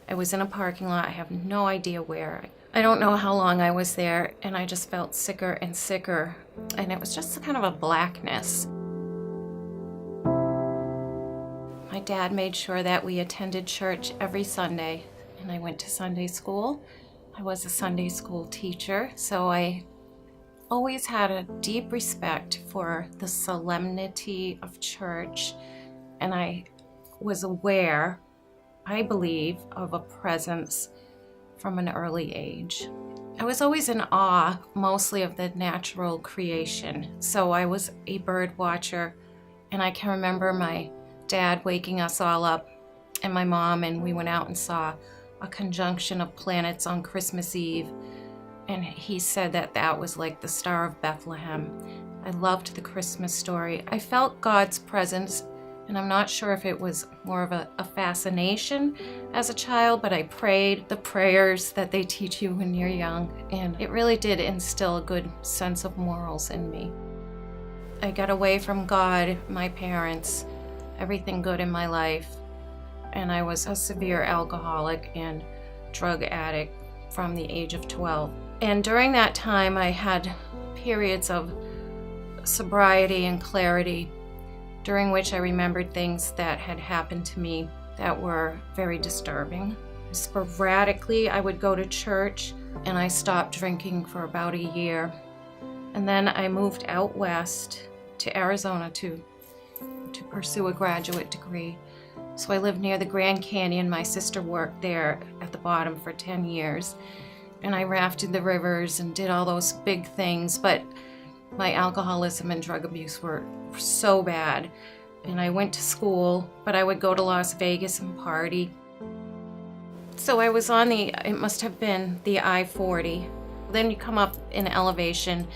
I was in a parking lot. I have no idea where. I don't know how long I was there, and I just felt sicker and sicker. And it was just kind of a blackness. My dad made sure that we attended church every Sunday, and I went to Sunday school. I was a Sunday school teacher, so I always had a deep respect for the solemnity of church, and I was aware, I believe, of a presence from an early age. I was always in awe, mostly of the natural creation. So I was a bird watcher, and I can remember my dad waking us all up and my mom, and we went out and saw a conjunction of planets on Christmas Eve. And he said that that was like the Star of Bethlehem. I loved the Christmas story. I felt God's presence, and I'm not sure if it was more of a fascination as a child, but I prayed the prayers that they teach you when you're young, and it really did instill a good sense of morals in me. I got away from God, my parents, everything good in my life, and I was a severe alcoholic and drug addict from the age of 12. And during that time, I had periods of sobriety and clarity, during which I remembered things that had happened to me that were very disturbing. Sporadically, I would go to church, and I stopped drinking for about a year. And then I moved out west to Arizona to pursue a graduate degree. So I lived near the Grand Canyon. My sister worked there at the bottom for 10 years. And I rafted the rivers and did all those big things, but my alcoholism and drug abuse were so bad. And I went to school, but I would go to Las Vegas and party. So I was on it must have been the I-40. Then you come up in elevation,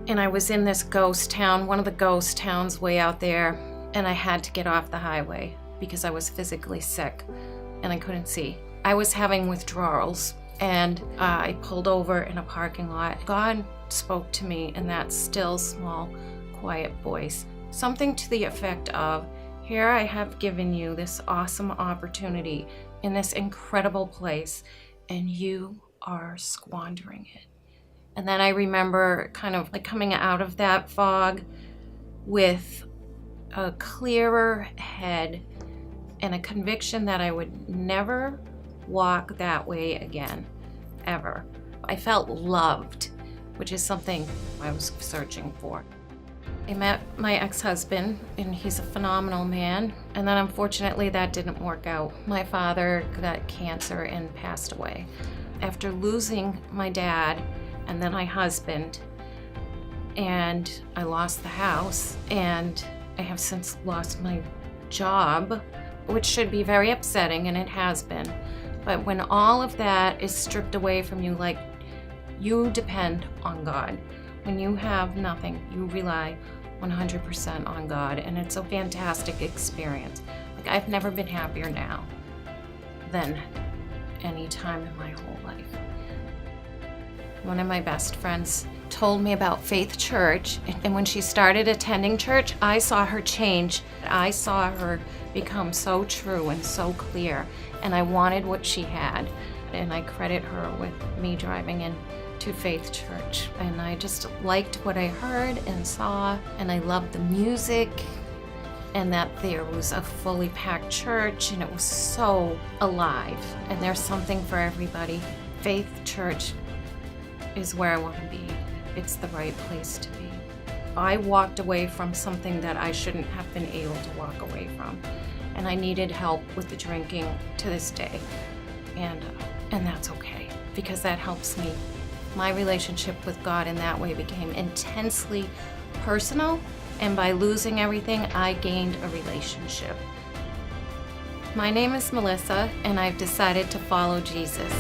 and I was in this ghost town, one of the ghost towns way out there, and I had to get off the highway because I was physically sick and I couldn't see. I was having withdrawals, and I pulled over in a parking lot. God spoke to me in that still, small, quiet voice. Something to the effect of, here I have given you this awesome opportunity in this incredible place, and you are squandering it. And then I remember kind of like coming out of that fog with a clearer head and a conviction that I would never walk that way again, ever. I felt loved, which is something I was searching for. I met my ex-husband, and he's a phenomenal man, and then unfortunately that didn't work out. My father got cancer and passed away. After losing my dad and then my husband, and I lost the house, and I have since lost my job, which should be very upsetting, and it has been. But when all of that is stripped away from you, like, you depend on God. When you have nothing, you rely 100% on God, and it's a fantastic experience. Like, I've never been happier now than any time in my whole life. One of my best friends told me about Faith Church, and when she started attending church, I saw her change. I saw her become so true and so clear, and I wanted what she had. And I credit her with me driving in to Faith Church, and I just liked what I heard and saw, and I loved the music, and that there was a fully packed church, and it was so alive, and there's something for everybody. Faith Church is where I want to be. It's the right place to be. I walked away from something that I shouldn't have been able to walk away from, and I needed help with the drinking to this day, and that's okay, because that helps me. My relationship with God in that way became intensely personal, and by losing everything, I gained a relationship. My name is Melissa, and I've decided to follow Jesus.